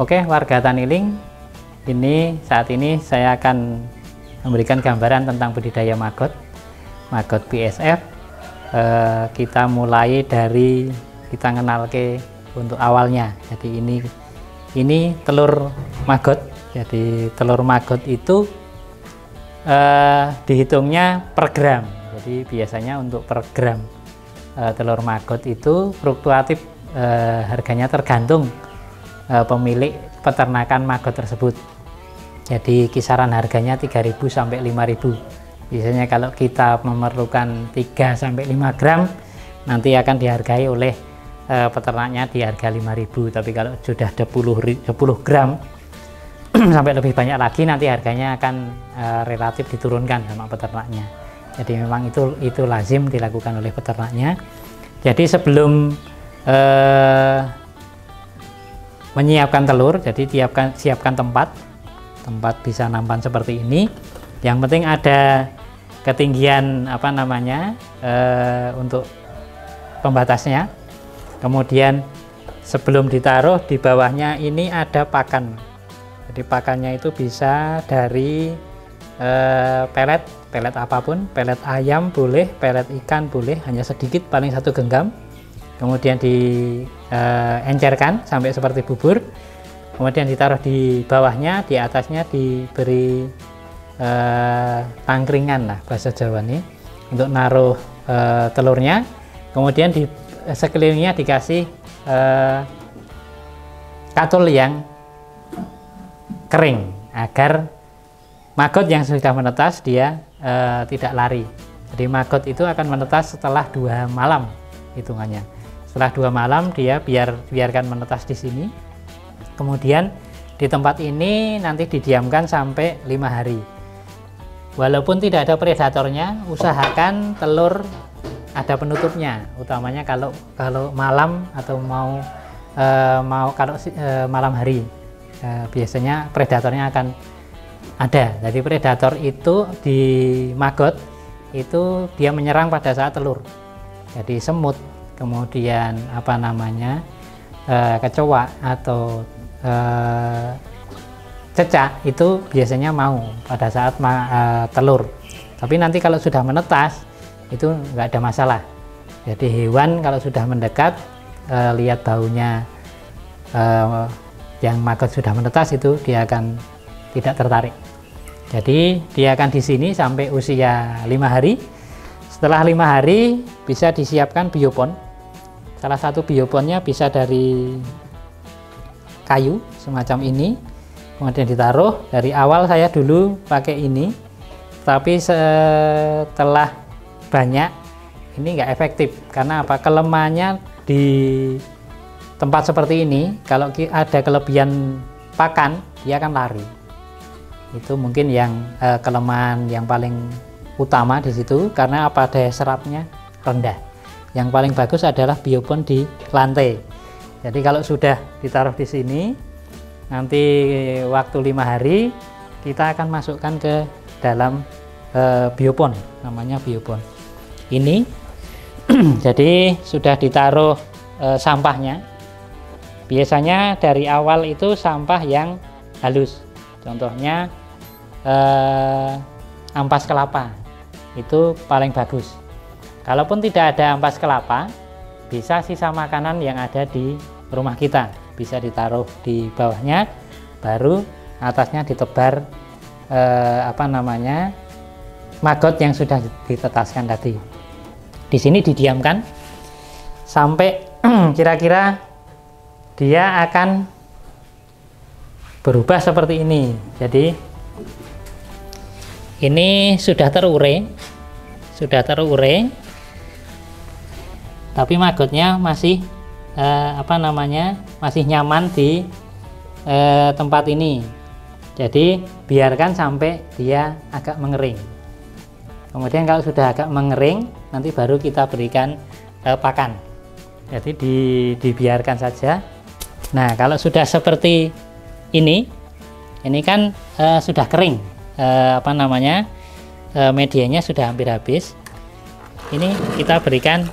Oke, warga Taniling, saat ini saya akan memberikan gambaran tentang budidaya maggot BSF. Kita mulai dari kita kenal ke untuk awalnya. Jadi ini telur maggot. Jadi telur maggot itu dihitungnya per gram. Jadi biasanya untuk per gram telur maggot itu fluktuatif, harganya tergantung pemilik peternakan maggot tersebut. Jadi kisaran harganya 3.000 sampai 5.000. Biasanya kalau kita memerlukan 3 sampai 5 gram nanti akan dihargai oleh peternaknya di harga 5.000. Tapi kalau sudah 10 gram sampai lebih banyak lagi nanti harganya akan relatif diturunkan sama peternaknya. Jadi memang itu lazim dilakukan oleh peternaknya. Jadi sebelum menyiapkan telur, jadi siapkan tempat bisa nampan seperti ini. Yang penting ada ketinggian untuk pembatasnya. Kemudian sebelum ditaruh, di bawahnya ini ada pakan. Jadi pakannya itu bisa dari pelet apapun, pelet ayam boleh, pelet ikan boleh, hanya sedikit, paling 1 genggam. Kemudian diencerkan sampai seperti bubur, kemudian ditaruh di bawahnya, di atasnya diberi tangkringan lah bahasa Jawa nih untuk naruh telurnya. Kemudian di sekelilingnya dikasih katul yang kering agar maggot yang sudah menetas dia tidak lari. Jadi maggot itu akan menetas setelah 2 malam hitungannya. Setelah 2 malam dia biarkan menetas di sini. Kemudian di tempat ini nanti didiamkan sampai 5 hari. Walaupun tidak ada predatornya, usahakan telur ada penutupnya. Utamanya kalau malam atau malam hari. Biasanya predatornya akan ada. Jadi predator itu di maggot itu dia menyerang pada saat telur. Jadi semut, kemudian kecoa atau cecak itu biasanya mau pada saat telur. Tapi nanti kalau sudah menetas itu nggak ada masalah. Jadi hewan kalau sudah mendekat, lihat baunya yang maggot sudah menetas, itu dia akan tidak tertarik. Jadi dia akan di sini sampai usia 5 hari. Setelah 5 hari bisa disiapkan biopon. Salah satu bioponnya bisa dari kayu semacam ini. Kemudian ditaruh. Dari awal saya dulu pakai ini, tapi setelah banyak ini nggak efektif. Karena apa? Kelemahannya di tempat seperti ini, kalau ada kelebihan pakan dia akan lari. Itu mungkin yang kelemahan yang paling utama di situ, karena apa, daya serapnya rendah. Yang paling bagus adalah biopon di lantai. Jadi kalau sudah ditaruh di sini, nanti waktu 5 hari kita akan masukkan ke dalam biopon, namanya biopon ini. Jadi sudah ditaruh sampahnya. Biasanya dari awal itu sampah yang halus, contohnya ampas kelapa, itu paling bagus. Kalaupun tidak ada ampas kelapa, bisa sisa makanan yang ada di rumah kita, bisa ditaruh di bawahnya, baru atasnya ditebar maggot yang sudah ditetaskan tadi. Di sini didiamkan sampai kira-kira dia akan berubah seperti ini. Jadi ini sudah terurai, tapi maggotnya masih masih nyaman di tempat ini. Jadi biarkan sampai dia agak mengering. Kemudian kalau sudah agak mengering, nanti baru kita berikan pakan. Jadi dibiarkan saja. Nah, kalau sudah seperti ini kan sudah kering, medianya sudah hampir habis. Ini kita berikan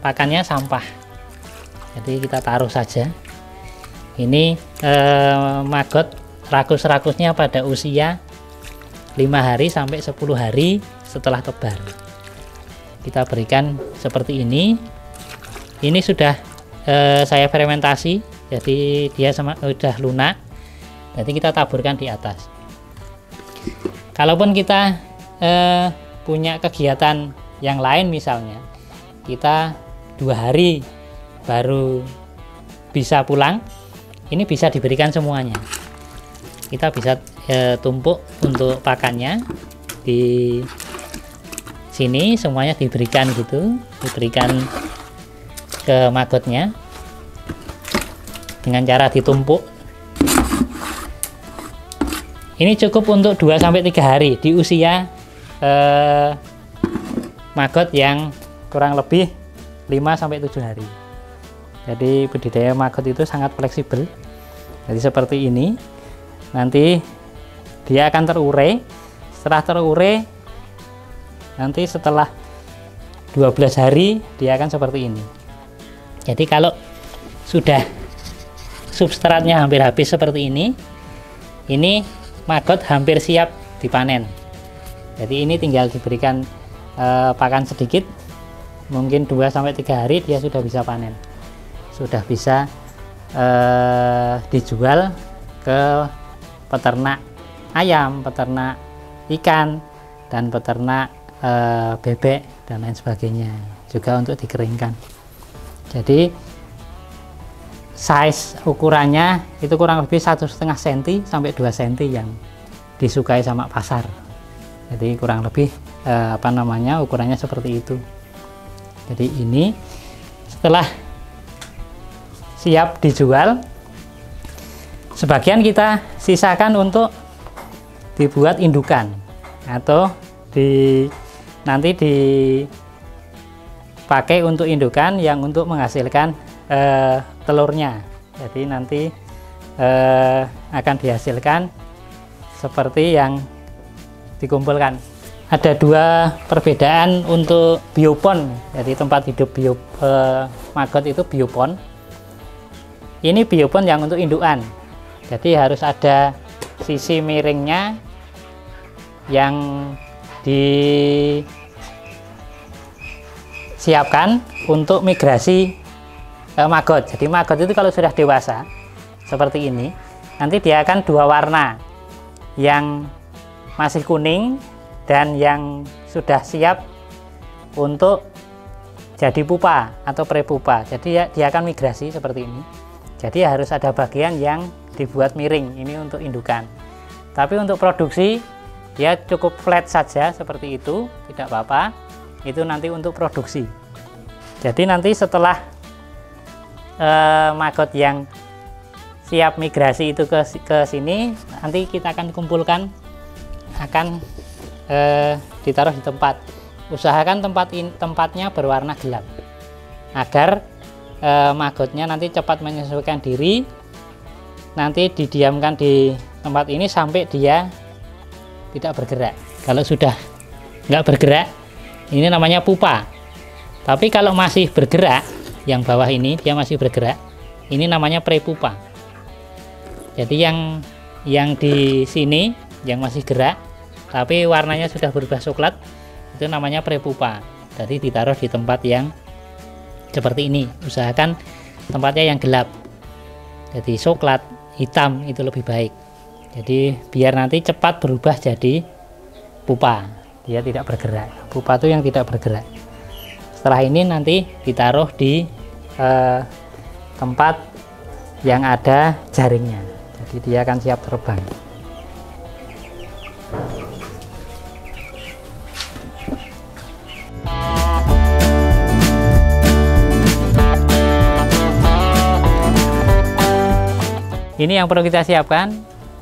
pakannya sampah. Jadi kita taruh saja. Ini maggot rakus-rakusnya pada usia 5 hari sampai 10 hari setelah tebar. Kita berikan seperti ini. Ini sudah saya fermentasi, jadi dia sudah lunak. Jadi kita taburkan di atas. Kalaupun kita punya kegiatan yang lain, misalnya kita 2 hari baru bisa pulang, ini bisa diberikan semuanya. Kita bisa tumpuk untuk pakannya di sini, semuanya diberikan gitu, diberikan ke maggotnya dengan cara ditumpuk. Ini cukup untuk 2-3 hari di usia maggot yang kurang lebih 5-7 hari. Jadi budidaya maggot itu sangat fleksibel. Jadi seperti ini. Nanti dia akan terurai. Setelah terurai, nanti setelah 12 hari dia akan seperti ini. Jadi kalau sudah substratnya hampir habis seperti ini maggot hampir siap dipanen. Jadi ini tinggal diberikan pakan sedikit, mungkin 2-3 hari dia sudah bisa panen, sudah bisa dijual ke peternak ayam, peternak ikan, dan peternak bebek dan lain sebagainya, juga untuk dikeringkan. Jadi size ukurannya itu kurang lebih 1,5 cm sampai 2 cm yang disukai sama pasar. Jadi kurang lebih ukurannya seperti itu. Jadi ini setelah siap dijual, sebagian kita sisakan untuk dibuat indukan atau nanti dipakai untuk indukan yang untuk menghasilkan telurnya. Jadi nanti akan dihasilkan seperti yang dikumpulkan. Ada 2 perbedaan untuk biopon. Jadi tempat hidup maggot itu biopon. Ini biopon yang untuk indukan. Jadi harus ada sisi miringnya yang disiapkan untuk migrasi maggot. Jadi maggot itu kalau sudah dewasa seperti ini, nanti dia akan 2 warna, yang masih kuning dan yang sudah siap untuk jadi pupa atau prepupa. Jadi dia akan migrasi seperti ini. Jadi harus ada bagian yang dibuat miring, ini untuk indukan. Tapi untuk produksi dia cukup flat saja seperti itu, tidak apa-apa. Itu nanti untuk produksi. Jadi nanti setelah maggot yang siap migrasi itu ke sini, nanti kita akan kumpulkan, akan ditaruh di tempat. Usahakan tempatnya berwarna gelap agar maggotnya nanti cepat menyesuaikan diri. Nanti didiamkan di tempat ini sampai dia tidak bergerak. Kalau sudah nggak bergerak, ini namanya pupa. Tapi kalau masih bergerak, yang bawah ini dia masih bergerak, ini namanya prepupa. Jadi yang di sini yang masih gerak tapi warnanya sudah berubah coklat, itu namanya prepupa. Jadi ditaruh di tempat yang seperti ini. Usahakan tempatnya yang gelap, jadi coklat, hitam itu lebih baik. Jadi biar nanti cepat berubah jadi pupa, dia tidak bergerak. Pupa itu yang tidak bergerak. Setelah ini nanti ditaruh di tempat yang ada jaringnya, jadi dia akan siap terbang. Ini yang perlu kita siapkan.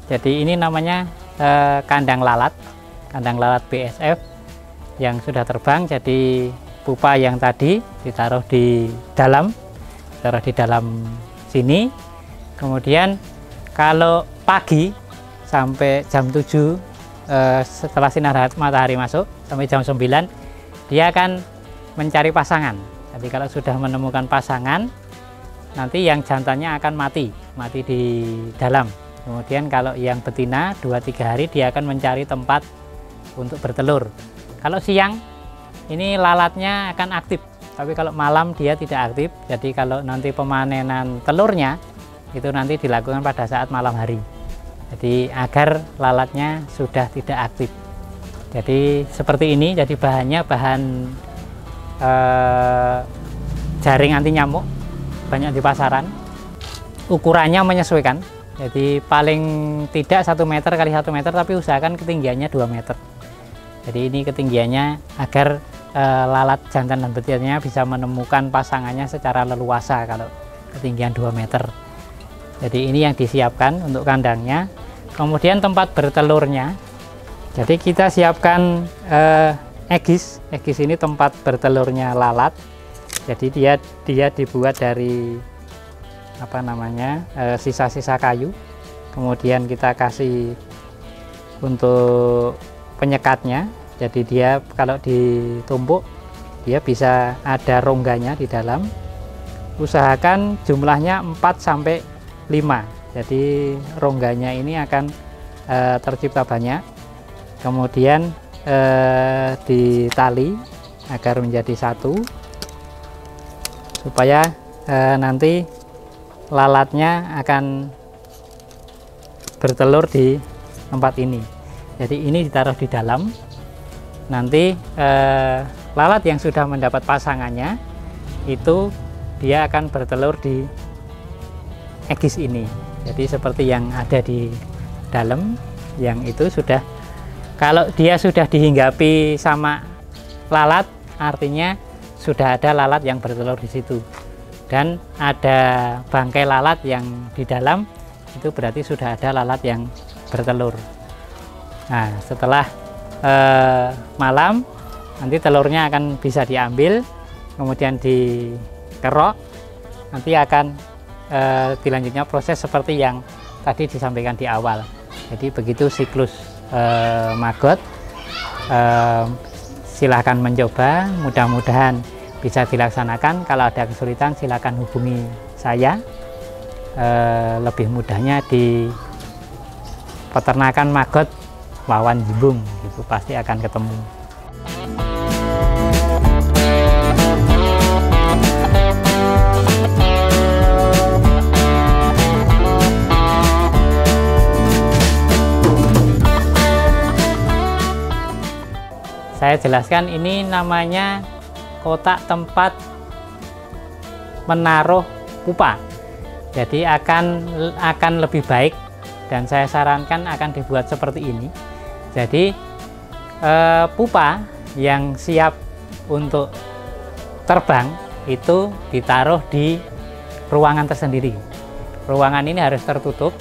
Jadi ini namanya kandang lalat BSF yang sudah terbang. Jadi pupa yang tadi ditaruh di dalam sini. Kemudian kalau pagi sampai jam 7 setelah sinar matahari masuk sampai jam 9, dia akan mencari pasangan. Jadi kalau sudah menemukan pasangan, nanti yang jantannya akan mati. mati di dalam. Kemudian kalau yang betina 2-3 hari dia akan mencari tempat untuk bertelur. Kalau siang ini lalatnya akan aktif, tapi kalau malam dia tidak aktif. Jadi kalau nanti pemanenan telurnya itu nanti dilakukan pada saat malam hari. Jadi agar lalatnya sudah tidak aktif. Jadi seperti ini. Jadi bahannya bahan jaring anti nyamuk, banyak di pasaran. Ukurannya menyesuaikan. Jadi paling tidak 1 meter kali 1 meter, tapi usahakan ketinggiannya 2 meter. Jadi ini ketinggiannya agar lalat jantan dan betinanya bisa menemukan pasangannya secara leluasa kalau ketinggian 2 meter. Jadi ini yang disiapkan untuk kandangnya. Kemudian tempat bertelurnya. Jadi kita siapkan egis. Egis ini tempat bertelurnya lalat. Jadi dia dibuat dari sisa-sisa kayu. Kemudian kita kasih untuk penyekatnya. Jadi dia kalau ditumpuk dia bisa ada rongganya di dalam. Usahakan jumlahnya 4-5. Jadi rongganya ini akan tercipta banyak. Kemudian ditali agar menjadi satu, supaya nanti lalatnya akan bertelur di tempat ini. Jadi ini ditaruh di dalam. Nanti lalat yang sudah mendapat pasangannya itu dia akan bertelur di egis ini. Jadi seperti yang ada di dalam, yang itu sudah, kalau dia sudah dihinggapi sama lalat, artinya sudah ada lalat yang bertelur di situ. Dan ada bangkai lalat yang di dalam, itu berarti sudah ada lalat yang bertelur. Nah, setelah malam nanti telurnya akan bisa diambil, kemudian dikerok. Nanti akan dilanjutnya proses seperti yang tadi disampaikan di awal. Jadi begitu siklus maggot. Silahkan mencoba, mudah-mudahan bisa dilaksanakan. Kalau ada kesulitan silahkan hubungi saya. Lebih mudahnya di peternakan maggot Wawan Jimbung, itu pasti akan ketemu. Saya jelaskan, ini namanya kotak tempat menaruh pupa. Jadi akan lebih baik, dan saya sarankan akan dibuat seperti ini. Jadi pupa yang siap untuk terbang itu ditaruh di ruangan tersendiri. Ruangan ini harus tertutup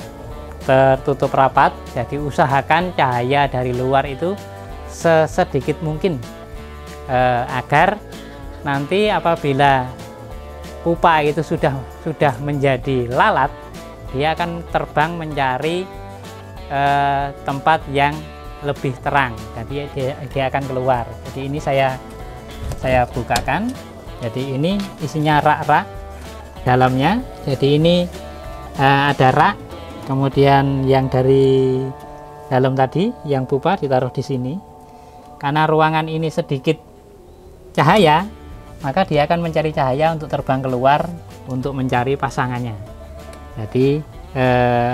rapat. Jadi usahakan cahaya dari luar itu sesedikit mungkin, agar nanti apabila pupa itu sudah menjadi lalat, dia akan terbang mencari tempat yang lebih terang. Jadi dia akan keluar. Jadi ini saya bukakan. Jadi ini isinya rak-rak dalamnya. Jadi ini ada rak, kemudian yang dari dalam tadi yang pupa ditaruh di sini. Karena ruangan ini sedikit cahaya, maka dia akan mencari cahaya untuk terbang keluar untuk mencari pasangannya. Jadi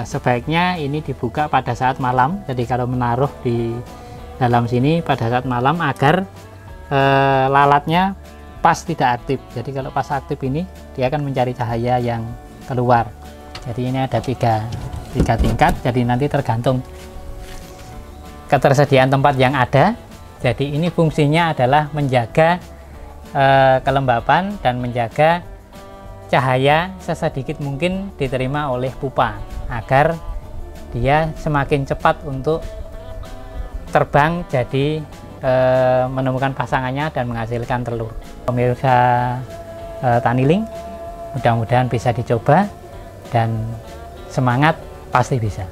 sebaiknya ini dibuka pada saat malam. Jadi kalau menaruh di dalam sini pada saat malam, agar lalatnya pas tidak aktif. Jadi kalau pas aktif ini dia akan mencari cahaya yang keluar. Jadi ini ada tiga tingkat. Jadi nanti tergantung ketersediaan tempat yang ada. Jadi ini fungsinya adalah menjaga kelembapan dan menjaga cahaya sesedikit mungkin diterima oleh pupa, agar dia semakin cepat untuk terbang, jadi menemukan pasangannya dan menghasilkan telur. Pemirsa Tani Link, mudah-mudahan bisa dicoba, dan semangat, pasti bisa.